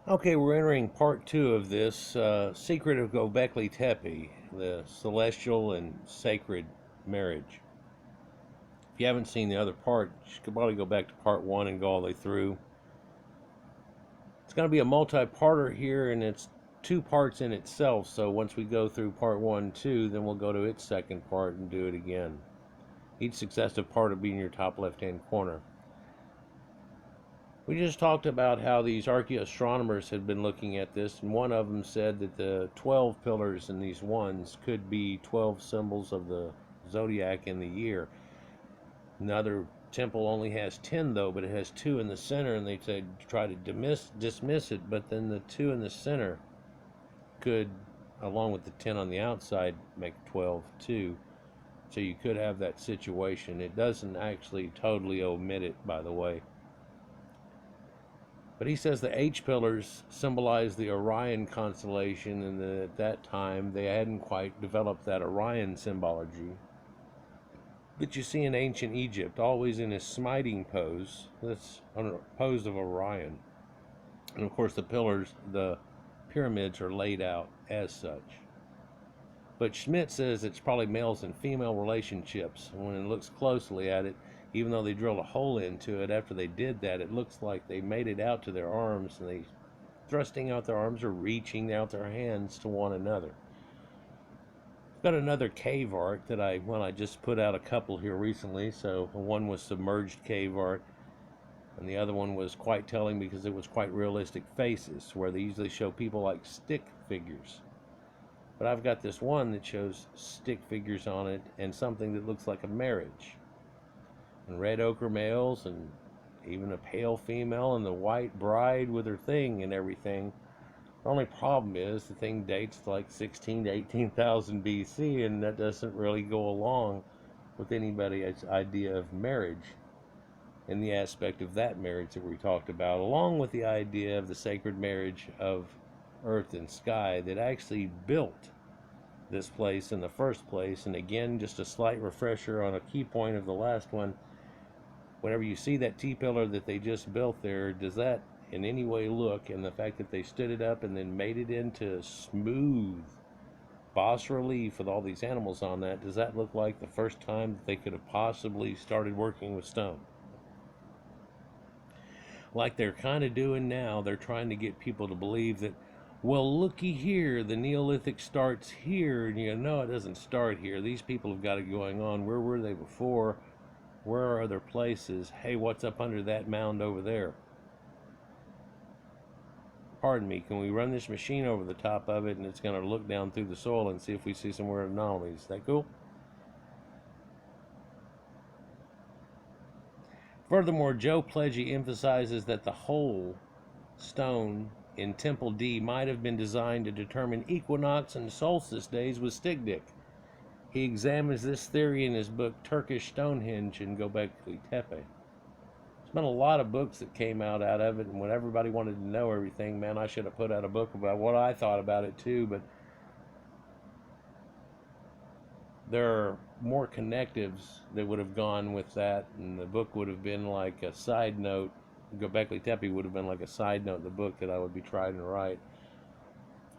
Okay, we're entering part two of this Secret of Gobekli Tepe, the celestial and sacred marriage. If you haven't seen the other part, you should probably go back to part one and go all the way through. It's going to be a multi-parter here, and it's two parts in itself. So once we go through part one, two, then we'll go to its second part and do it again. Each successive part will be in your top left-hand corner. We just talked about how these archaeoastronomers had been looking at this, and one of them said that the 12 pillars in these ones could be 12 symbols of the zodiac in the year. Another temple only has 10 though, but it has 2 in the center, and they said try to dismiss it, but then the 2 in the center could, along with the 10 on the outside, make 12 too. So you could have that situation. It doesn't actually totally omit it, by the way. But he says the H pillars symbolize the Orion constellation, and that at that time they hadn't quite developed that Orion symbology that you see in ancient Egypt, always in a smiting pose. That's a pose of Orion. And of course the pillars, the pyramids, are laid out as such. But Schmidt says it's probably males and female relationships. And when it looks closely at it, even though they drilled a hole into it, after they did that, it looks like they made it out to their arms, and they thrusting out their arms or reaching out their hands to one another. I've got another cave art that I just put out a couple here recently. So one was submerged cave art, and the other one was quite telling because it was quite realistic faces, where they usually show people like stick figures. But I've got this one that shows stick figures on it and something that looks like a marriage. And red ochre males and even a pale female and the white bride with her thing and everything. The only problem is the thing dates to like 16 to 18,000 BC, and that doesn't really go along with anybody's idea of marriage in the aspect of that marriage that we talked about, along with the idea of the sacred marriage of earth and sky that actually built this place in the first place. And again, just a slight refresher on a key point of the last one. Whenever you see that T-pillar that they just built there, does that in any way look, and the fact that they stood it up and then made it into smooth bas relief with all these animals on that, does that look like the first time that they could have possibly started working with stone? Like they're kind of doing now, they're trying to get people to believe that, well, looky here, the Neolithic starts here, and you go, no, it doesn't start here. These people have got it going on. Where were they before? Where are other places? Hey, what's up under that mound over there? Pardon me, can we run this machine over the top of it, and it's going to look down through the soil and see if we see some weird anomalies? Is that cool? Furthermore, Joe Pledgy emphasizes that the whole stone in Temple D might have been designed to determine equinox and solstice days with Stigdick. He examines this theory in his book Turkish Stonehenge and Gobekli Tepe. There's been a lot of books that came out of it, and when everybody wanted to know everything, man, I should have put out a book about what I thought about it too, but there are more connectives that would have gone with that, and the book would have been like a side note. Gobekli Tepe would have been like a side note in the book that I would be trying to write.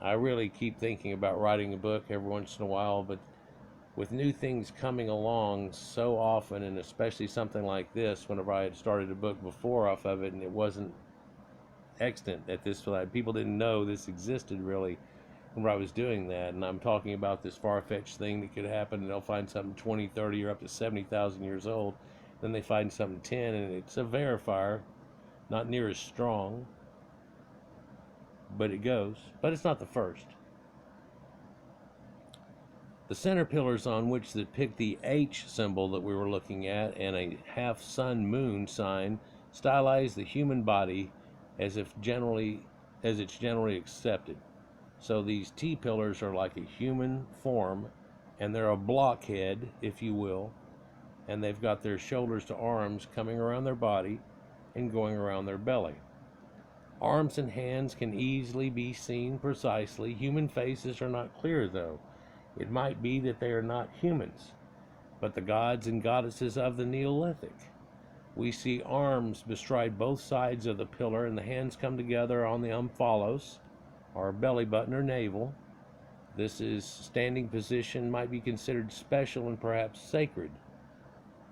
I really keep thinking about writing a book every once in a while, but with new things coming along so often, and especially something like this, whenever I had started a book before off of it and it wasn't extant at this time, people didn't know this existed really when I was doing that, and I'm talking about this far-fetched thing that could happen, and they'll find something 20, 30, or up to 70,000 years old, then they find something 10, and it's a verifier, not near as strong, but it goes, but it's not the first. The center pillars on which depict the H symbol that we were looking at and a half sun moon sign stylize the human body as it's generally accepted. So these T pillars are like a human form, and they're a blockhead, if you will, and they've got their shoulders to arms coming around their body and going around their belly. Arms and hands can easily be seen precisely. Human faces are not clear though. It might be that they are not humans, but the gods and goddesses of the Neolithic. We see arms bestride both sides of the pillar, and the hands come together on the omphalos, or belly button or navel. This is standing position, might be considered special and perhaps sacred.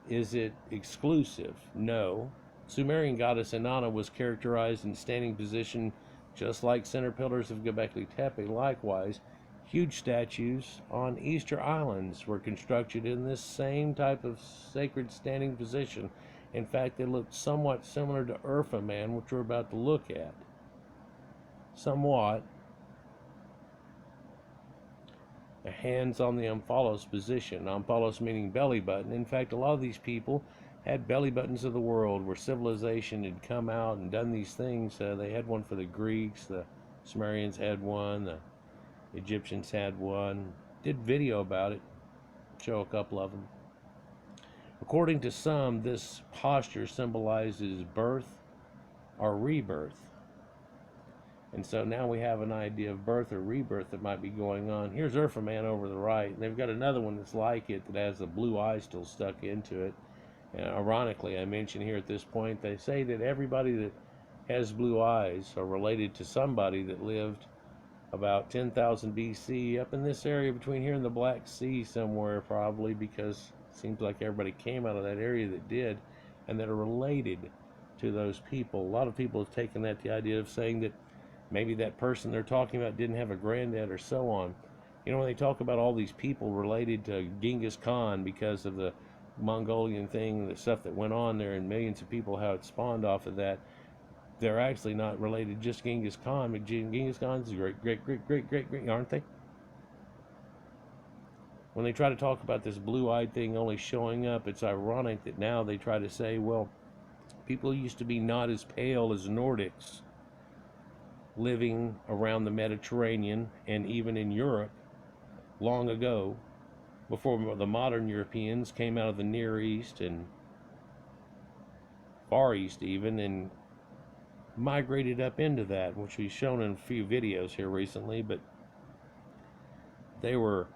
Is it exclusive? No. Sumerian goddess Inanna was characterized in standing position just like center pillars of Gobekli Tepe. Likewise, huge statues on Easter Islands were constructed in this same type of sacred standing position. In fact, they looked somewhat similar to Urfa Man, which we're about to look at. Somewhat. The hands on the omphalos position. Omphalos meaning belly button. In fact, a lot of these people had belly buttons of the world where civilization had come out and done these things. They had one for the Greeks, the Sumerians had one, the Egyptians had one. Did video about it, show a couple of them. According to some, this posture symbolizes birth or rebirth. And so now we have an idea of birth or rebirth that might be going on. Here's Urfa Man over the right. And they've got another one that's like it that has the blue eye still stuck into it. And ironically, I mentioned here at this point, they say that everybody that has blue eyes are related to somebody that lived about 10,000 BC up in this area between here and the Black Sea somewhere, probably, because it seems like everybody came out of that area that did, and that are related to those people. A lot of people have taken that the idea of saying that maybe that person they're talking about didn't have a granddad or so on. You know, when they talk about all these people related to Genghis Khan because of the Mongolian thing, the stuff that went on there, and millions of people, how it spawned off of that, they're actually not related just Genghis Khan, but Genghis Khan's great, aren't they? When they try to talk about this blue-eyed thing only showing up, it's ironic that now they try to say, well, people used to be not as pale as Nordics living around the Mediterranean and even in Europe long ago, before the modern Europeans came out of the Near East and Far East even, and migrated up into that, which we've shown in a few videos here recently. But they were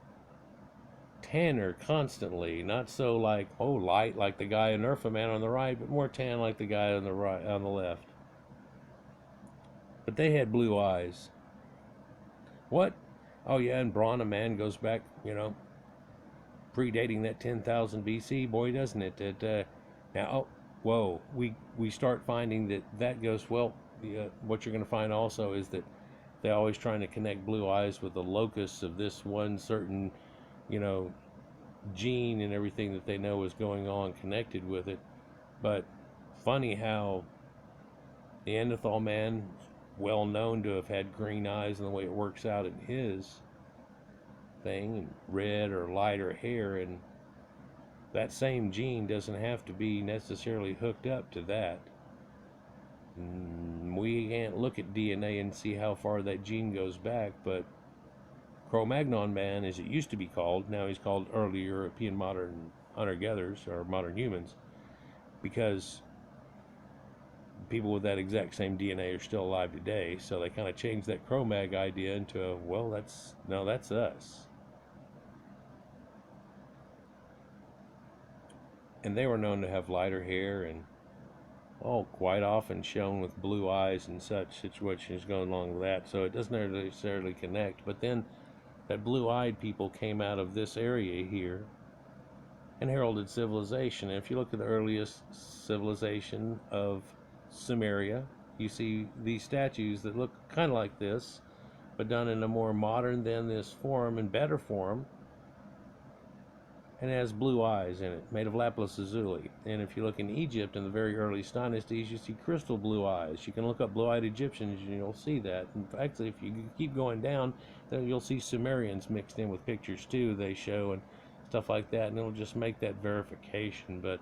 tanner constantly, not so like, oh, light like the guy in Urfa Man on the right, but more tan like the guy on the right, on the left. But they had blue eyes. What? Oh yeah, and Brahma Man goes back, you know, predating that 10,000 BC, boy, doesn't it? Now, oh, whoa, we start finding that goes, well, what you're going to find also is that they're always trying to connect blue eyes with the locus of this one certain, you know, gene and everything that they know is going on connected with it. But funny how Neanderthal man, well known to have had green eyes, and the way it works out in his thing, and red or lighter hair, and that same gene doesn't have to be necessarily hooked up to that. We can't look at DNA and see how far that gene goes back, but Cro-Magnon man, as it used to be called, now he's called early European modern hunter-gatherers, or modern humans, because people with that exact same DNA are still alive today. So they kind of changed that Cro-Mag idea into a, well, that's us. And they were known to have lighter hair and, oh, quite often shown with blue eyes and such situations going along with that. So it doesn't necessarily connect. But then that blue-eyed people came out of this area here and heralded civilization. And if you look at the earliest civilization of Sumeria, you see these statues that look kind of like this, but done in a more modern than this form and better form. And it has blue eyes in it, made of lapis lazuli. And if you look in Egypt in the very earliest dynasties, you see crystal blue eyes. You can look up blue-eyed Egyptians and you'll see that. And actually, if you keep going down, then you'll see Sumerians mixed in with pictures too, they show, and stuff like that, and it'll just make that verification. But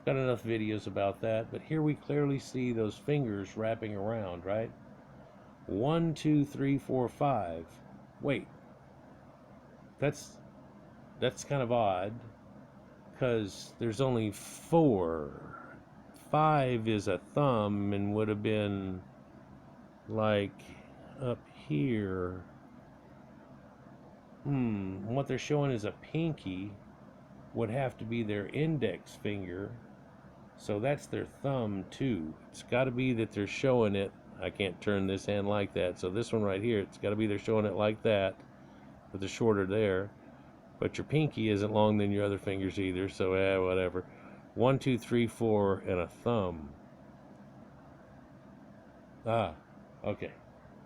got enough videos about that. But here we clearly see those fingers wrapping around, right? 1, 2, 3, 4, 5. Wait, that's kind of odd, because there's only 4. 5 is a thumb and would have been like up here. What they're showing is a pinky would have to be their index finger, So that's their thumb too. It's got to be that they're showing it. I can't turn this hand like that. So this one right here, it's got to be they're showing it like that, with the shorter there. But your pinky isn't long than your other fingers either, so whatever. 1, 2, 3, 4, and a thumb. Ah, okay.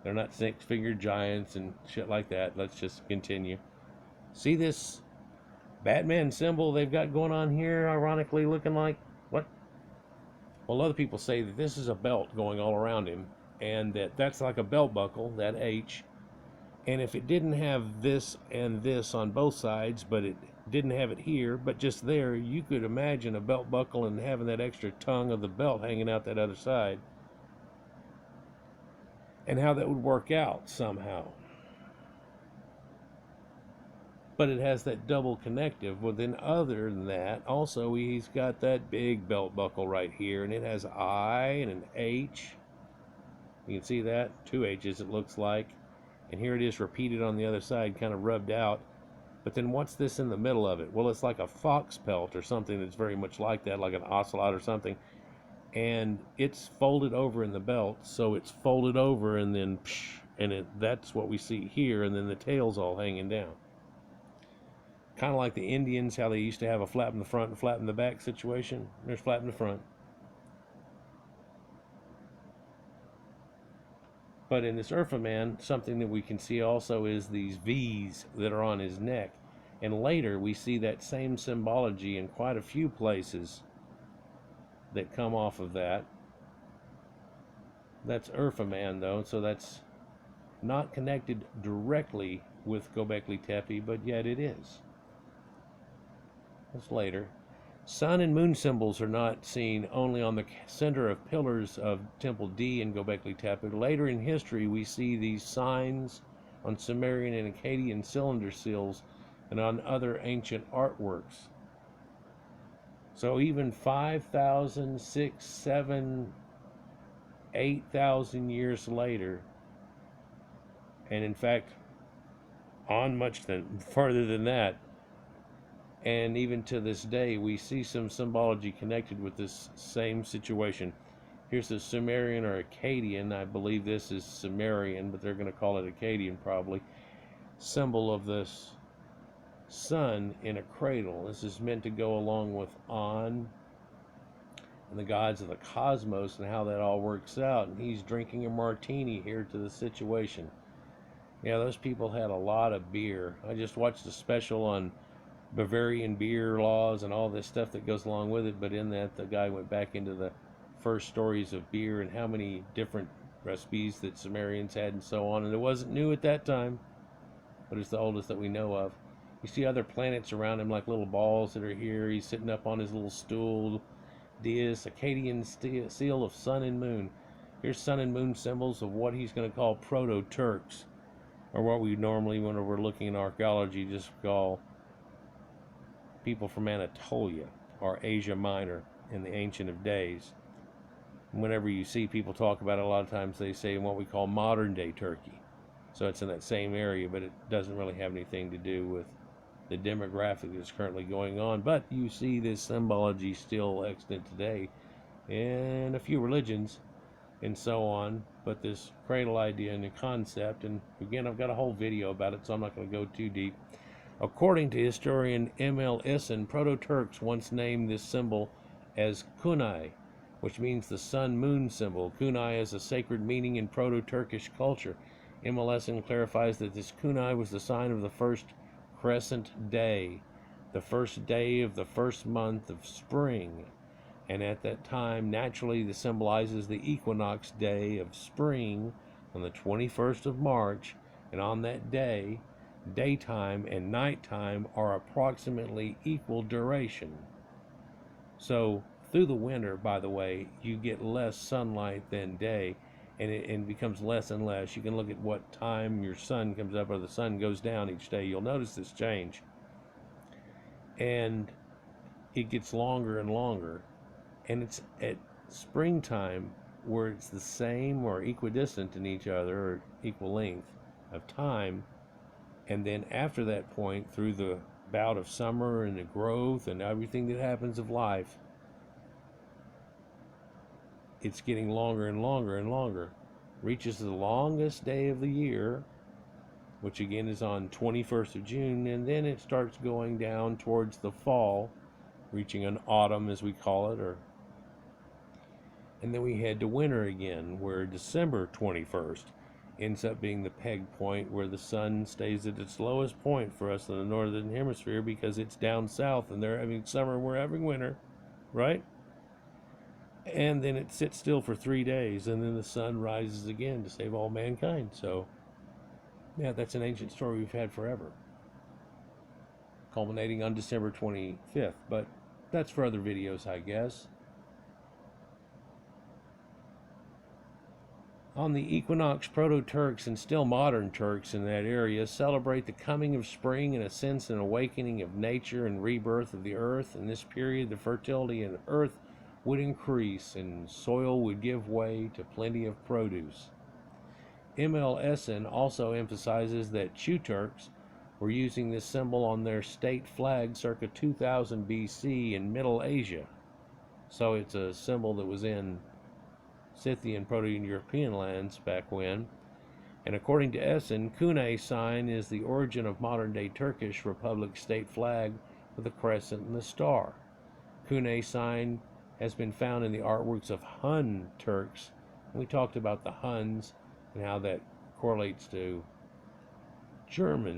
They're not six-fingered giants and shit like that. Let's just continue. See this Batman symbol they've got going on here, ironically looking like what? Well, other people say that this is a belt going all around him, and that's like a belt buckle, that H. And if it didn't have this and this on both sides, but it didn't have it here, but just there, you could imagine a belt buckle and having that extra tongue of the belt hanging out that other side, and how that would work out somehow. But it has that double connective. Well, then other than that, also he's got that big belt buckle right here, and it has I and an H. You can see that, 2 H's it looks like. And here it is repeated on the other side, kind of rubbed out. But then what's this in the middle of it? Well, it's like a fox pelt or something that's very much like that, like an ocelot or something. And it's folded over in the belt, so it's folded over and then, that's what we see here, and then the tail's all hanging down. Kind of like the Indians, how they used to have a flap in the front and flap in the back situation. There's flap in the front. But in this Urfa man, something that we can see also is these V's that are on his neck. And later we see that same symbology in quite a few places that come off of that. That's Urfa man though, so that's not connected directly with Gobekli Tepe, but yet it is. That's later. Sun and moon symbols are not seen only on the center of pillars of Temple D in Gobekli Tepe. Later in history, we see these signs on Sumerian and Akkadian cylinder seals and on other ancient artworks. So even 5,000, 6,000, 7,000, 8,000 years later, and in fact, on much further than that, and even to this day, we see some symbology connected with this same situation. Here's the Sumerian or Akkadian, I believe this is Sumerian, but they're going to call it Akkadian probably, symbol of this sun in a cradle. This is meant to go along with On and the gods of the cosmos and how that all works out. And he's drinking a martini here to the situation. Yeah, those people had a lot of beer. I just watched a special on Bavarian beer laws and all this stuff that goes along with it, but in that the guy went back into the first stories of beer and how many different recipes that Sumerians had and so on, and it wasn't new at that time, but it's the oldest that we know of. You see other planets around him like little balls that are here. He's sitting up on his little stool. This Akkadian seal of sun and moon. Here's sun and moon symbols of what he's going to call proto-Turks, or what we normally, when we're looking in archaeology, just call people from Anatolia or Asia Minor in the Ancient of Days. Whenever you see people talk about it, a lot of times they say what we call modern day Turkey. So it's in that same area, but it doesn't really have anything to do with the demographic that's currently going on. But you see this symbology still extant today in a few religions and so on. But this cradle idea and the concept, and again, I've got a whole video about it, so I'm not going to go too deep. According to historian M.L. Essen, Proto-Turks once named this symbol as Kunai, which means the sun-moon symbol. Kunai has a sacred meaning in Proto-Turkish culture. M.L. Essen clarifies that this Kunai was the sign of the first crescent day, the first day of the first month of spring. And at that time, naturally, this symbolizes the equinox day of spring on the 21st of March. And on that day, daytime and nighttime are approximately equal duration. So through the winter, by the way, you get less sunlight than day, and it becomes less and less. You can look at what time your sun comes up or the sun goes down each day. You'll notice this change. And it gets longer and longer. And it's at springtime where it's the same or equidistant in each other, or equal length of time. And then after that point, through the bout of summer and the growth and everything that happens of life, it's getting longer and longer and longer. Reaches the longest day of the year, which again is on 21st of June, and then it starts going down towards the fall, reaching an autumn as we call it, and then we head to winter again, where December 21st ends up being the peg point where the sun stays at its lowest point for us in the northern hemisphere because it's down south and they're having summer and we're having winter, right? And then it sits still for 3 days, and then the sun rises again to save all mankind. So yeah, that's an ancient story we've had forever, culminating on December 25th, but that's for other videos, I guess. On the equinox, Proto-Turks and still modern Turks in that area celebrate the coming of spring and a sense and awakening of nature and rebirth of the earth. In this period, the fertility in the earth would increase and soil would give way to plenty of produce. M.L. Essen also emphasizes that Turks were using this symbol on their state flag circa 2000 BC in Middle Asia. So it's a symbol that was in Scythian Proto-European lands back when. And according to Essen, Kune sign is the origin of modern-day Turkish Republic state flag with a crescent and a star. Kune sign has been found in the artworks of Hun Turks. We talked about the Huns and how that correlates to German